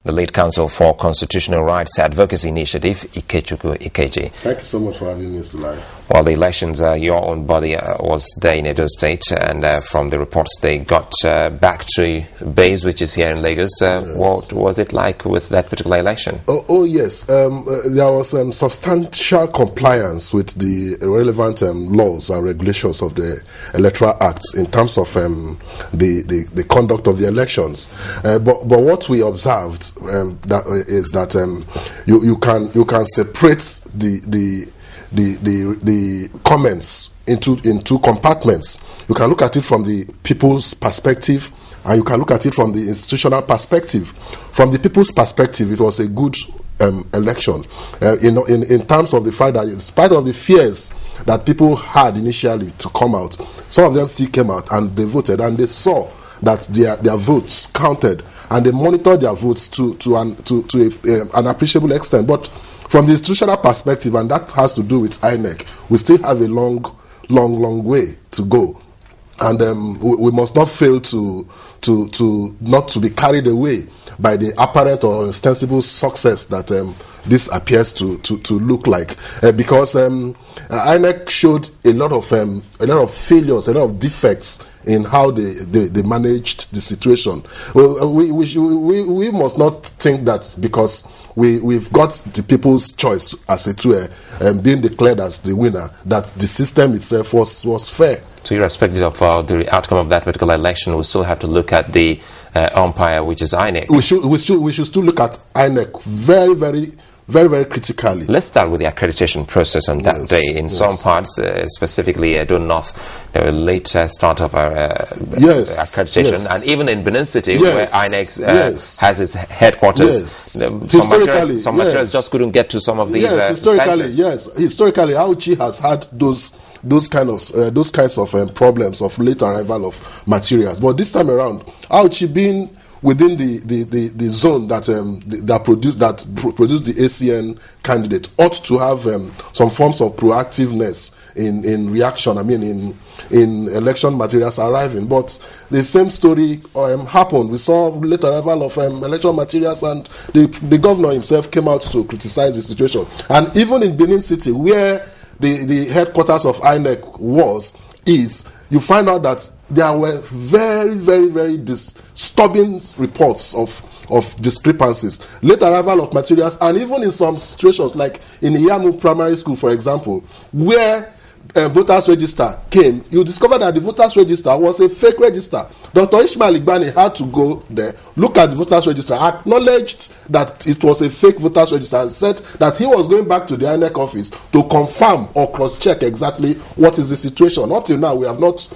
The lead counsel for Constitutional Rights Advocacy Initiative, Ikechukwu Ikeji. Thank you so much for having me, Mr. Lai. Well, the elections, your own body was there in Edo State, and from the reports they got back to base, which is here in Lagos. Yes. What was it like with that particular election? Yes. There was substantial compliance with the relevant laws and regulations of the Electoral Acts in terms of the conduct of the elections. But what we observed is that you can separate the comments into compartments. You can look at it from the people's perspective, and you can look at it from the institutional perspective. From the people's perspective, it was a good election in terms of the fact that in spite of the fears that people had initially to come out, some of them still came out and they voted, and they saw that their votes counted, and they monitored their votes to an appreciable extent. But from the institutional perspective, and that has to do with INEC, we still have a long way to go, and we must not fail to be carried away by the apparent or ostensible success that this appears to look like, because INEC showed a lot of failures, a lot of defects in how they managed the situation. We must not think that because we've got the people's choice, as it were, being declared as the winner, that the system itself was fair. So irrespective of the outcome of that particular election, we still have to look at the umpire, which is INEC. We should still look at INEC very critically. Let's start with the accreditation process on that day. In some parts, specifically Edo North, there were late start of accreditation, and even in Benin City, where INEC has its headquarters, some materials just couldn't get to some of these centers. Historically, Auchi has had those kinds of problems of late arrival of materials. But this time around, Auchi being within the zone that produced the ACN candidate ought to have some forms of proactiveness in reaction. I mean, in election materials arriving. But the same story happened. We saw late arrival of election materials, and the governor himself came out to criticize the situation. And even in Benin City, where the headquarters of INEC is, you find out that there were very disturbing reports of discrepancies, late arrival of materials, and even in some situations, like in Iyamu Primary School, for example, where voters register came, you discover that the voters register was a fake register. Dr. Ishmael Igbani had to go there, look at the voters register, acknowledged that it was a fake voters register, and said that he was going back to the INEC office to confirm or cross-check exactly what is the situation. Up till now, we have not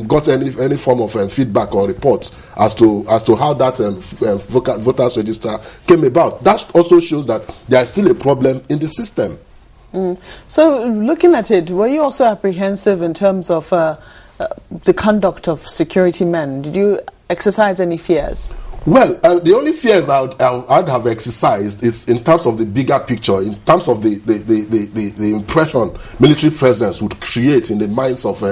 got any form of feedback or reports as to how that voters register came about. That also shows that there is still a problem in the system. So, looking at it, were you also apprehensive in terms of the conduct of security men? Did you exercise any fears? Well, the only fears I'd have exercised is in terms of the bigger picture, in terms of the impression military presence would create in the minds of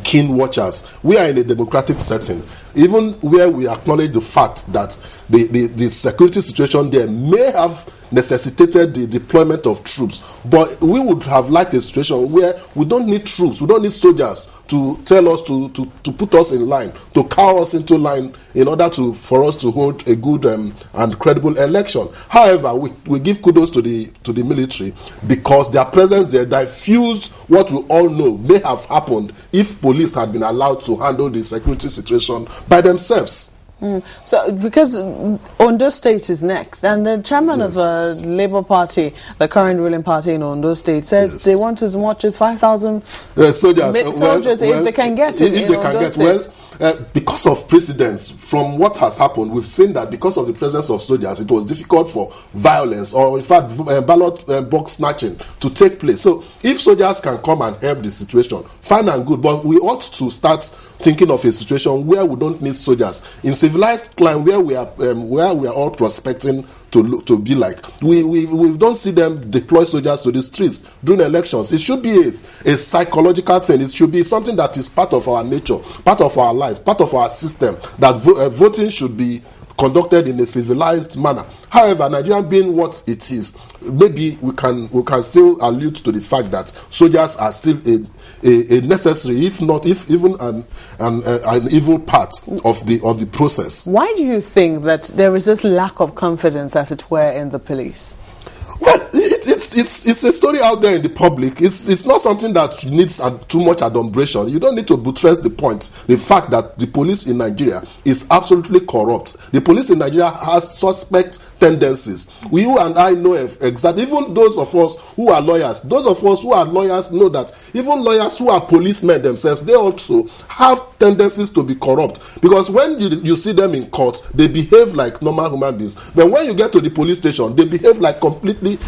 keen watchers. We are in a democratic setting, even where we acknowledge the fact that the security situation there may have necessitated the deployment of troops, but we would have liked a situation where we don't need troops, we don't need soldiers to tell us to put us in line, to cow us into line in order for us to hold a good and credible election. However, we give kudos to the military, because their presence there diffused what we all know may have happened if police had been allowed to handle the security situation by themselves. So, because Ondo State is next, and the chairman of the Labour Party, the current ruling party in Ondo State, says they want as much as 5,000 soldiers if they can get it in Ondo State. Because of precedents, from what has happened, we've seen that because of the presence of soldiers, it was difficult for violence or, in fact, ballot box snatching to take place. So, if soldiers can come and help the situation, fine and good. But we ought to start thinking of a situation where we don't need soldiers. In civilized climate, where we are all prospecting to be like, we don't see them deploy soldiers to the streets during elections. It should be a psychological thing. It should be something that is part of our nature, part of our life, part of our system, that voting should be conducted in a civilized manner. However, Nigeria being what it is, maybe we can still allude to the fact that soldiers are still a necessary, if even an evil part of the process. Why do you think that there is this lack of confidence, as it were, in the police? Well, it's a story out there in the public. It's not something that needs too much adumbration. You don't need to buttress the point. The fact that the police in Nigeria is absolutely corrupt. The police in Nigeria has suspect tendencies. You and I know exactly. Even those of us who are lawyers, know that even lawyers who are policemen themselves, they also have tendencies to be corrupt. Because when you see them in court, they behave like normal human beings. But when you get to the police station, they behave completely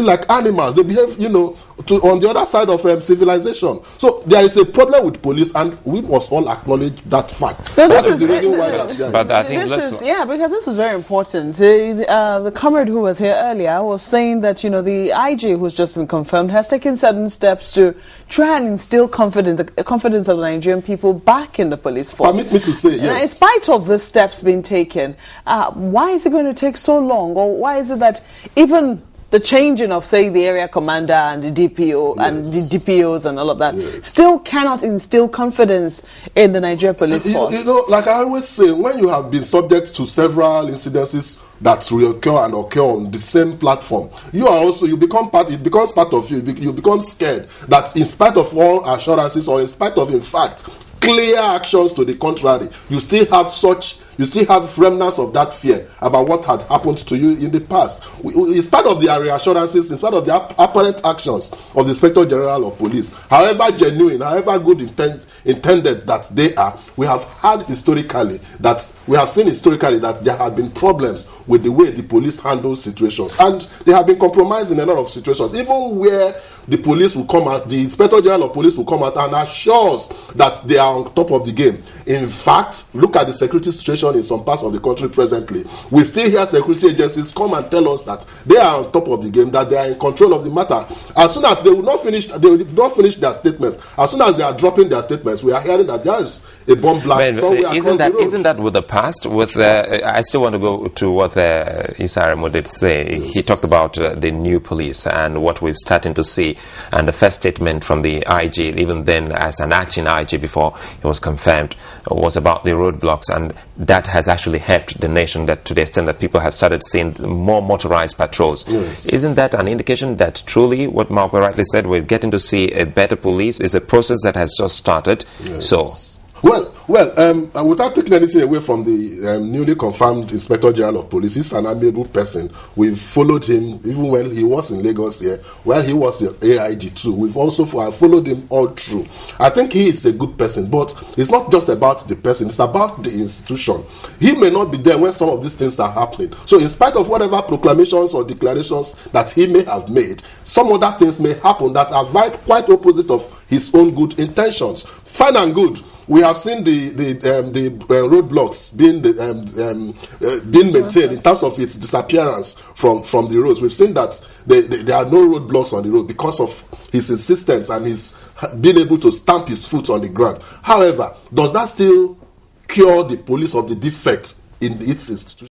like animals. They behave, on the other side of civilization. So there is a problem with police, and we must all acknowledge that fact. So this is the reason why because this is very important. The comrade who was here earlier was saying that the IG who's just been confirmed has taken certain steps to try and instill confidence of the Nigerian people back in the police force. Permit me to say yes. In spite of the steps being taken, why is it going to take so long, or why is it that even the changing of, say, the area commander and the DPO and the DPOs and all of that still cannot instill confidence in the Nigerian police force? Like I always say, when you have been subject to several incidences that occur on the same platform, it becomes part of you. You become scared that in spite of all assurances, or in spite of, in fact, clear actions to the contrary, you still have remnants of that fear about what had happened to you in the past. In spite of the reassurances, in spite of the apparent actions of the Inspector General of Police, however genuine, however good intended that they are, we have seen historically that there have been problems with the way the police handle situations, and they have been compromised in a lot of situations, even where the police will come out, the Inspector General of Police will come out and assure us that they are on top of the game. In fact, look at the security situation in some parts of the country presently. We still hear security agencies come and tell us that they are on top of the game, that they are in control of the matter. As soon as they will not finish their statements, as soon as they are dropping their statements, we are hearing that there is a bomb blast somewhere across the road. Isn't that with the past? I still want to go to what Isa Aremu did say. Yes. He talked about the new police and what we're starting to see, and the first statement from the IG, even then as an acting IG before it was confirmed, was about the roadblocks, and that has actually helped the nation, that to the extent that people have started seeing more motorized patrols. Yes. Isn't that an indication that truly what Mark rightly said, we're getting to see a better police? Is a process that has just started. Yes. So Well, without taking anything away from the newly confirmed Inspector General of Police, he's an amiable person. We've followed him even when he was in Lagos here, while he was the AIG too. We've also followed him all through. I think he is a good person, but it's not just about the person, it's about the institution. He may not be there when some of these things are happening. So in spite of whatever proclamations or declarations that he may have made, some other things may happen that are quite opposite of his own good intentions. Fine and good. We have seen the roadblocks being maintained in terms of its disappearance from the roads. We've seen that there are no roadblocks on the road because of his insistence and his being able to stamp his foot on the ground. However, does that still cure the police of the defect in its institution?